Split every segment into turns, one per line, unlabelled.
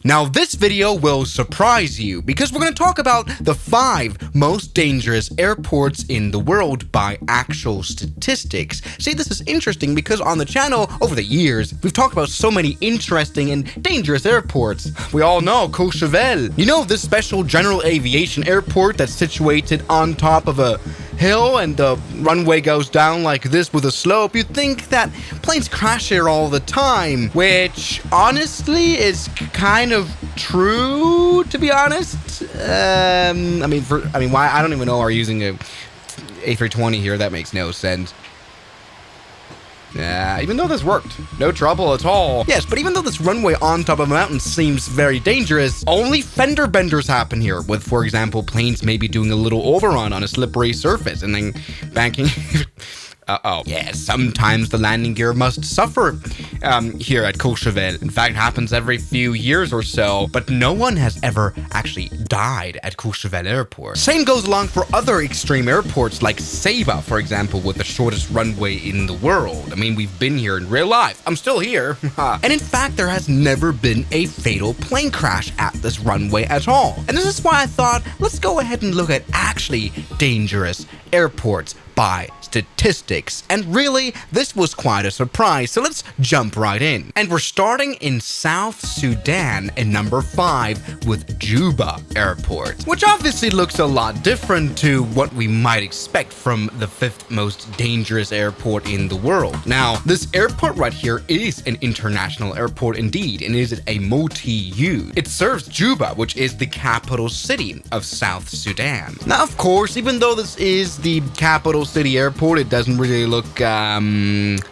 Now this video will surprise you because we're going to talk about the 5 most dangerous airports in the world by actual statistics. See, this is interesting because on the channel over the years, we've talked about so many interesting and dangerous airports. We all know Courchevel. You know, this special general aviation airport that's situated on top of a hill and the runway goes down like this with a slope. You'd think that planes crash here all the time, which honestly is kind of true, to be honest. Why? I don't even know. Are using a A320 here? That makes no sense. Yeah, even though this worked, no trouble at all. Yes, but even though this runway on top of a mountain seems very dangerous, only fender benders happen here, with, for example, planes maybe doing a little overrun on a slippery surface and then banking. Yeah, sometimes the landing gear must suffer here at Courchevel. In fact, it happens every few years or so, but no one has ever actually died at Courchevel Airport. Same goes along for other extreme airports like Saba, for example, with the shortest runway in the world. I mean, we've been here in real life. I'm still here. And in fact, there has never been a fatal plane crash at this runway at all. And this is why I thought, let's go ahead and look at actually dangerous airports by statistics. And really, this was quite a surprise, so let's jump right in. And we're starting in South Sudan at number 5 with Juba Airport, which obviously looks a lot different to what we might expect from the 5th most dangerous airport in the world. Now, this airport right here is an international airport indeed, and is a multi-use. It serves Juba, which is the capital city of South Sudan. Now, of course, even though this is the capital city airport, it doesn't really look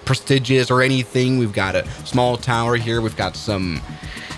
prestigious or anything. We've got a small tower here. We've got some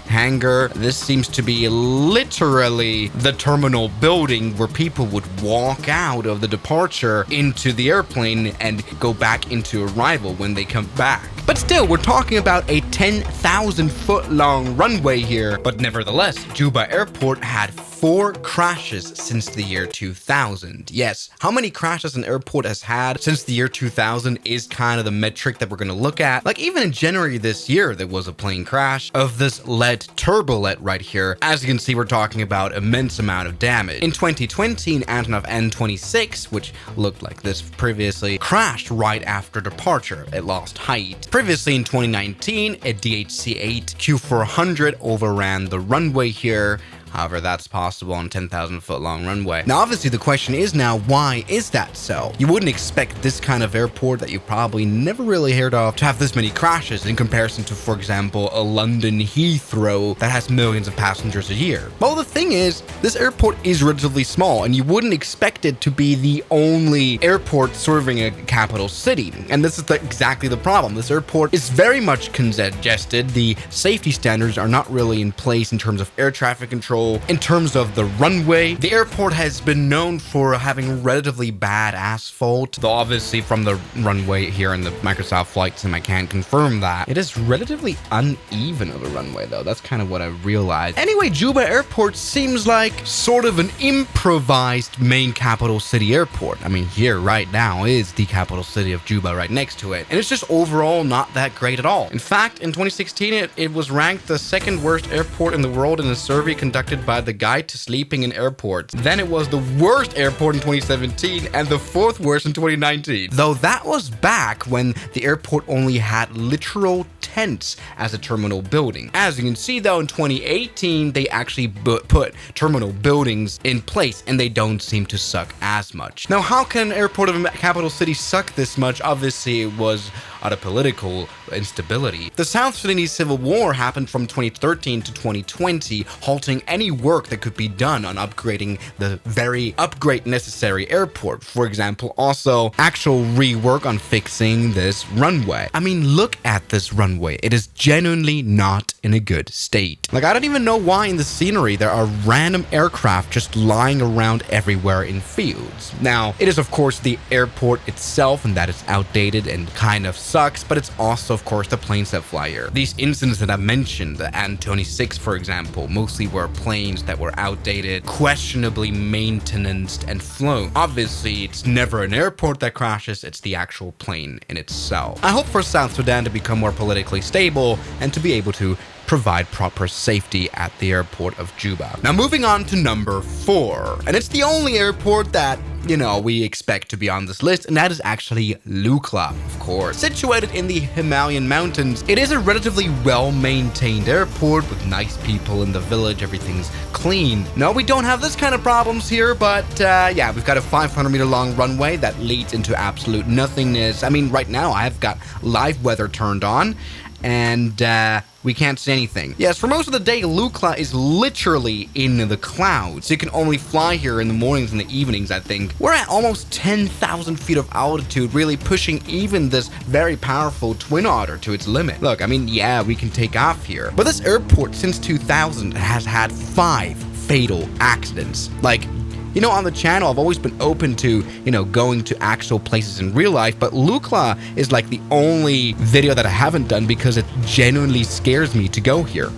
hangar. This seems to be literally the terminal building where people would walk out of the departure into the airplane and go back into arrival when they come back. But still, we're talking about a 10,000 foot long runway here. But nevertheless, Juba Airport had 4 crashes since the year 2000. Yes, how many crashes an airport has had since the year 2000 is kind of the metric that we're going to look at. Like even in January this year, there was a plane crash of this lead turbolet right here. As you can see, we're talking about immense amount of damage. In 2020, an Antonov N26, which looked like this previously, crashed right after departure. It lost height. Previously in 2019, a DHC-8 Q400 overran the runway here. However, that's possible on a 10,000 foot long runway. Now, obviously, the question is now, why is that so? You wouldn't expect this kind of airport that you probably never really heard of to have this many crashes in comparison to, for example, a London Heathrow that has millions of passengers a year. Well, the thing is, this airport is relatively small, and you wouldn't expect it to be the only airport serving a capital city. And this is exactly the problem. This airport is very much congested. The safety standards are not really in place in terms of air traffic control. In terms of the runway, the airport has been known for having relatively bad asphalt, though obviously from the runway here in the Microsoft Flight Sim, I can't confirm that. It is relatively uneven of a runway, though. That's kind of what I realized. Anyway, Juba Airport seems like sort of an improvised main capital city airport. I mean, here right now is the capital city of Juba right next to it, and it's just overall not that great at all. In fact, in 2016, it was ranked the 2nd worst airport in the world in a survey conducted by the Guide to Sleeping in Airports. Then it was the worst airport in 2017 and the 4th worst in 2019. Though that was back when the airport only had literal tents as a terminal building. As you can see though, in 2018, they actually put terminal buildings in place and they don't seem to suck as much. Now, how can an airport of a capital city suck this much? Obviously, it was out of political instability. The South Sudanese Civil War happened from 2013 to 2020, halting any work that could be done on upgrading the very upgrade necessary airport. For example, also actual rework on fixing this runway. I mean, look at this runway. It is genuinely not in a good state. Like, I don't even know why in the scenery there are random aircraft just lying around everywhere in fields. Now, it is of course the airport itself and that it's outdated and kind of sucks, but it's also of course the planes that fly here. These incidents that I mentioned, the An-26 for example, mostly were planes planes that were outdated, questionably maintenanced and flown. Obviously, it's never an airport that crashes, it's the actual plane in itself. I hope for South Sudan to become more politically stable and to be able to provide proper safety at the airport of Juba. Now moving on to number 4, and it's the only airport that, you know, we expect to be on this list, and that is actually Lukla, of course. Situated in the Himalayan mountains, it is a relatively well-maintained airport with nice people in the village, everything's clean. No, we don't have this kind of problems here, but yeah, we've got a 500-meter long runway that leads into absolute nothingness. I mean, right now I've got live weather turned on, and we can't see anything. Yes, for most of the day, Lukla is literally in the clouds. You can only fly here in the mornings and the evenings, I think. We're at almost 10,000 feet of altitude, really pushing even this very powerful Twin Otter to its limit. Look, I mean, yeah, we can take off here. But this airport, since 2000, has had 5 fatal accidents. Like, you know, on the channel, I've always been open to, you know, going to actual places in real life, but Lukla is like the only video that I haven't done because it genuinely scares me to go here.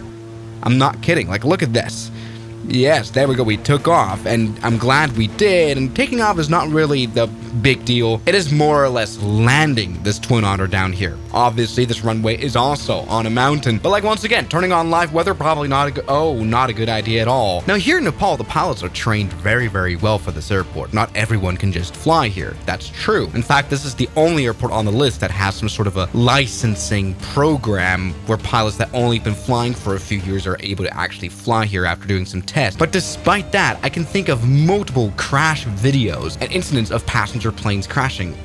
I'm not kidding. Like, look at this. Yes, there we go. We took off, and I'm glad we did. And taking off is not really the big deal. It is more or less landing this Twin Otter down here. Obviously, this runway is also on a mountain. But like, once again, turning on live weather, probably not a good idea at all. Now, here in Nepal, the pilots are trained very, very well for this airport. Not everyone can just fly here. That's true. In fact, this is the only airport on the list that has some sort of a licensing program where pilots that only been flying for a few years are able to actually fly here after doing some tests. But despite that, I can think of multiple crash videos and incidents of passenger planes crashing.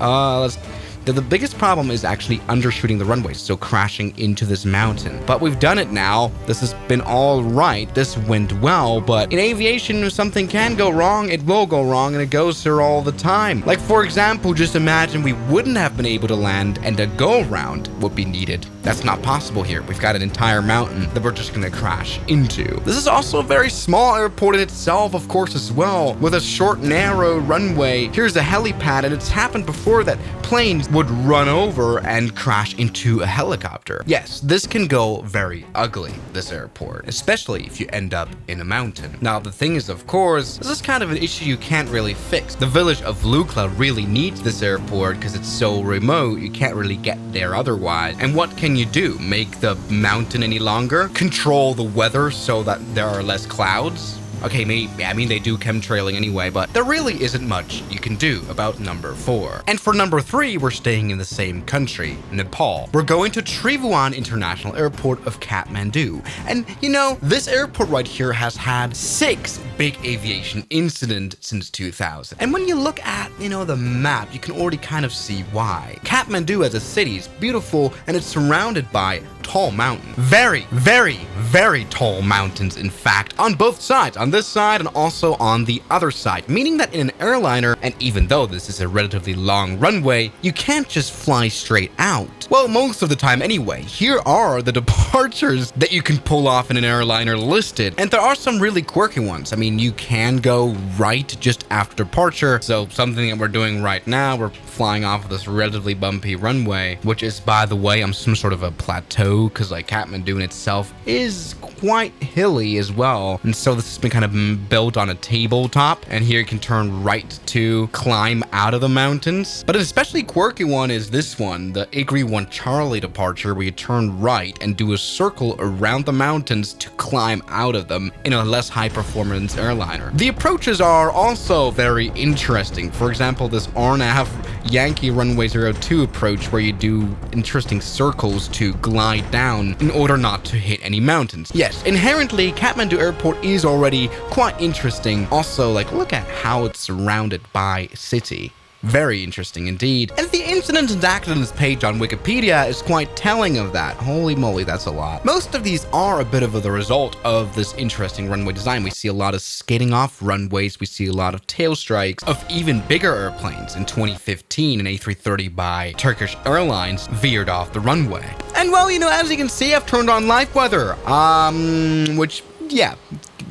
The biggest problem is actually undershooting the runway, so crashing into this mountain. But we've done it now. This has been all right. This went well, but in aviation, if something can go wrong, it will go wrong, and it goes there all the time. Like, for example, just imagine we wouldn't have been able to land and a go-around would be needed. That's not possible here. We've got an entire mountain that we're just gonna crash into. This is also a very small airport in itself, of course, as well, with a short, narrow runway. Here's a helipad, and it's happened before that planes would run over and crash into a helicopter. Yes, this can go very ugly, this airport, especially if you end up in a mountain. Now, the thing is, of course, this is kind of an issue you can't really fix. The village of Lukla really needs this airport because it's so remote, you can't really get there otherwise. And what can you do? Make the mountain any longer? Control the weather so that there are less clouds? Okay, maybe, I mean, they do chemtrailing anyway, but there really isn't much you can do about number 4. And for number 3, we're staying in the same country, Nepal. We're going to Tribhuvan International Airport of Kathmandu. And, you know, this airport right here has had 6 big aviation incidents since 2000. And when you look at, you know, the map, you can already kind of see why. Kathmandu as a city is beautiful, and it's surrounded by tall mountains. Very, very, very tall mountains, in fact, on both sides. On this side and also on the other side, meaning that in an airliner, and even though this is a relatively long runway, you can't just fly straight out. Well, most of the time anyway. Here are the departures that you can pull off in an airliner listed, and there are some really quirky ones. I mean, you can go right just after departure, so something that we're doing right now, we're flying off of this relatively bumpy runway, which is, by the way, on some sort of a plateau, because like Kathmandu in itself is quite hilly as well, and so this has been kind of built on a tabletop, and here you can turn right to climb out of the mountains. But an especially quirky one is this one, the Igri 1 Charlie departure, where you turn right and do a circle around the mountains to climb out of them in a less high performance airliner. The approaches are also very interesting. For example, this Arnav Yankee Runway 02 approach, where you do interesting circles to glide down in order not to hit any mountains. Yes, inherently, Kathmandu Airport is already quite interesting. Also, like, look at how it's surrounded by city. Very interesting indeed. And the incidents and accidents page on Wikipedia is quite telling of that. Holy moly, that's a lot. Most of these are a bit of the result of this interesting runway design. We see a lot of skating off runways. We see a lot of tail strikes of even bigger airplanes. In 2015, an A330 by Turkish Airlines veered off the runway. And well, you know, as you can see, I've turned on live weather, which, yeah,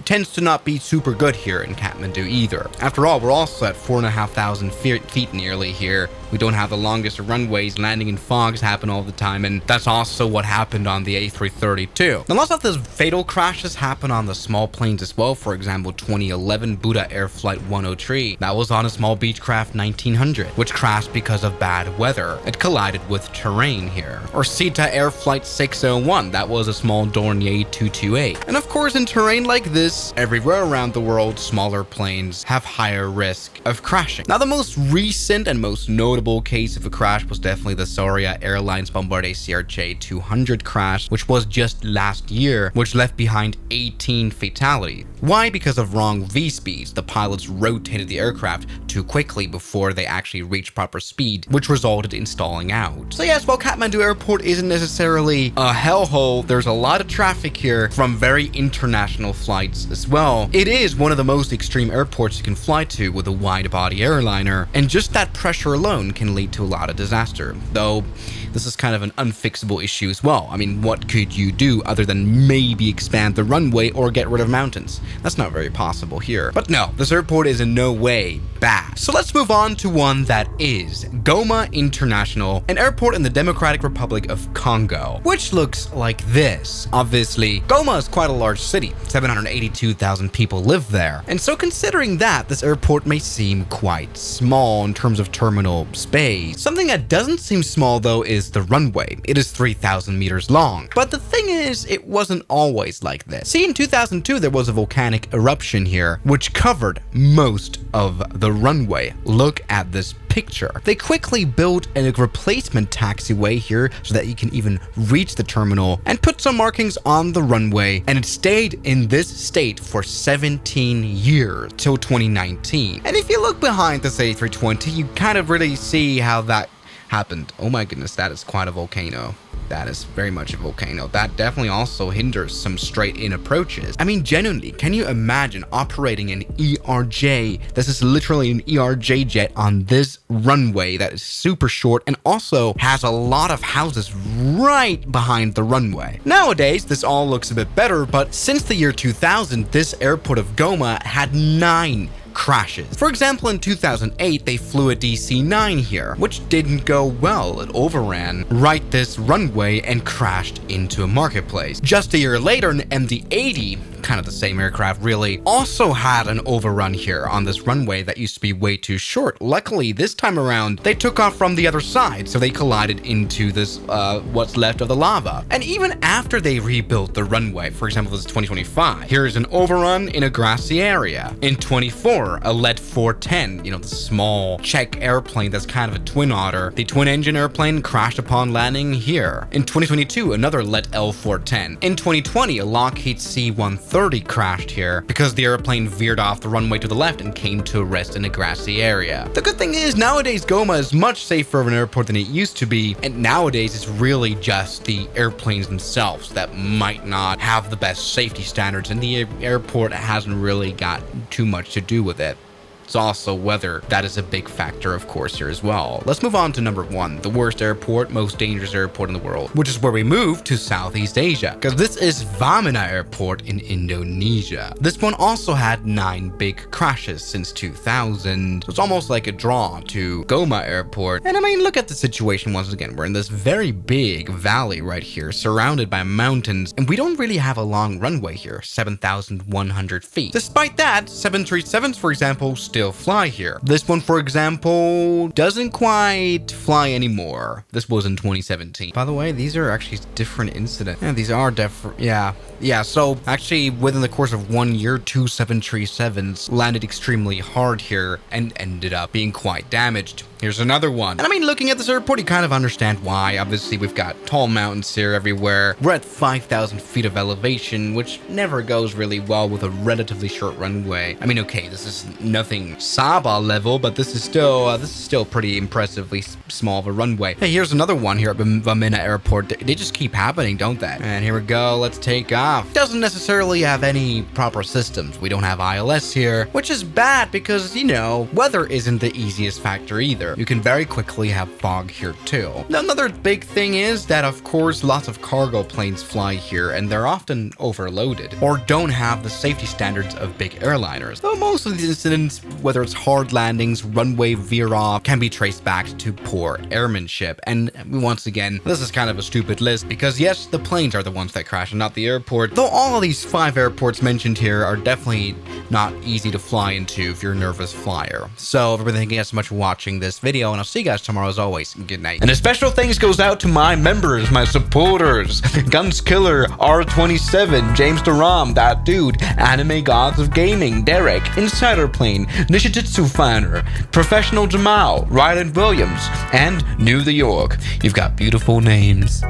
tends to not be super good here in Kathmandu either. After all, we're also at 4,500 feet nearly here, We don't have the longest runways, landing in fogs happen all the time, and that's also what happened on the A330 too. Now lots of those fatal crashes happen on the small planes as well. For example, 2011 Buddha Air Flight 103. That was on a small Beechcraft 1900, which crashed because of bad weather. It collided with terrain here. Or Sita Air Flight 601. That was a small Dornier 228. And of course, in terrain like this, everywhere around the world, smaller planes have higher risk of crashing. Now, the most recent and most notable case of a crash was definitely the Soria Airlines Bombardier CRJ 200 crash, which was just last year, which left behind 18 fatalities. Why? Because of wrong V-speeds. The pilots rotated the aircraft too quickly before they actually reached proper speed, which resulted in stalling out. So yes, while Kathmandu Airport isn't necessarily a hellhole, there's a lot of traffic here from very international flights as well. It is one of the most extreme airports you can fly to with a wide-body airliner, and just that pressure alone can lead to a lot of disaster. Though, this is kind of an unfixable issue as well. I mean, what could you do other than maybe expand the runway or get rid of mountains? That's not very possible here. But no, this airport is in no way bad. So let's move on to one that is Goma International, an airport in the Democratic Republic of Congo, which looks like this. Obviously, Goma is quite a large city. 782,000 people live there. And so considering that, this airport may seem quite small in terms of terminal space. Something that doesn't seem small though is the runway. It is 3,000 meters long. But the thing is, it wasn't always like this. See, in 2002, there was a volcanic eruption here, which covered most of the runway. Look at this picture. They quickly built a replacement taxiway here so that you can even reach the terminal and put some markings on the runway, and it stayed in this state for 17 years till 2019. And if you look behind this A320, you kind of really see how that happened. Oh my goodness, that is quite a volcano. That is very much a volcano. That definitely also hinders some straight-in approaches. I mean, genuinely, can you imagine operating an ERJ? This is literally an ERJ jet on this runway that is super short and also has a lot of houses right behind the runway. Nowadays, this all looks a bit better, but since the year 2000, this airport of Goma had 9 crashes. For example, in 2008, they flew a DC-9 here, which didn't go well. It overran right this runway and crashed into a marketplace. Just a year later, an MD-80, kind of the same aircraft really, also had an overrun here on this runway that used to be way too short. Luckily, this time around, they took off from the other side, so they collided into this, what's left of the lava. And even after they rebuilt the runway, for example, this is 2025, here's an overrun in a grassy area. In 24, a Let 410, you know, the small Czech airplane that's kind of a twin otter. The twin engine airplane crashed upon landing here. In 2022, another Let L410. In 2020, a Lockheed C-130 crashed here because the airplane veered off the runway to the left and came to a rest in a grassy area. The good thing is, nowadays Goma is much safer of an airport than it used to be, and nowadays it's really just the airplanes themselves that might not have the best safety standards, and the airport hasn't really got too much to do with it. It's also weather. That is a big factor, of course, here as well. Let's move on to number 1, the worst airport, most dangerous airport in the world, which is where we move to Southeast Asia, because this is Wamena Airport in Indonesia. This one also had 9 big crashes since 2000. So it's almost like a draw to Goma Airport. And I mean, look at the situation once again. We're in this very big valley right here, surrounded by mountains, and we don't really have a long runway here, 7,100 feet. Despite that, 737s, for example, still fly here. This one, for example, doesn't quite fly anymore. This was in 2017. By the way, these are actually different incidents. Yeah, these are different. Yeah, so actually within the course of 1 year, 2 737s landed extremely hard here and ended up being quite damaged. Here's another one. And I mean, looking at this airport, you kind of understand why. Obviously, we've got tall mountains here everywhere. We're at 5,000 feet of elevation, which never goes really well with a relatively short runway. I mean, okay, this is nothing Sabah level, but this is still pretty impressively small of a runway. Hey, here's another one here at Wamena Airport. They just keep happening, don't they? And here we go. Let's take off. Doesn't necessarily have any proper systems. We don't have ILS here, which is bad because, you know, weather isn't the easiest factor either. you can very quickly have fog here too. Another big thing is that, of course, lots of cargo planes fly here, and they're often overloaded or don't have the safety standards of big airliners. Though most of these incidents, whether it's hard landings, runway veer off, can be traced back to poor airmanship. And once again, this is kind of a stupid list because yes, the planes are the ones that crash and not the airport. Though all of these 5 airports mentioned here are definitely not easy to fly into if you're a nervous flyer. So everybody, thank you guys so much for watching this video, and I'll see you guys tomorrow as always. Good night. And a special thanks goes out to my members, my supporters, Guns Killer, R27, James Duram, That Dude, Anime Gods of Gaming, Derek, Insider Plane, Nishijitsu Finder, Professional Jamal, Ryland Williams, and New the York. You've got beautiful names.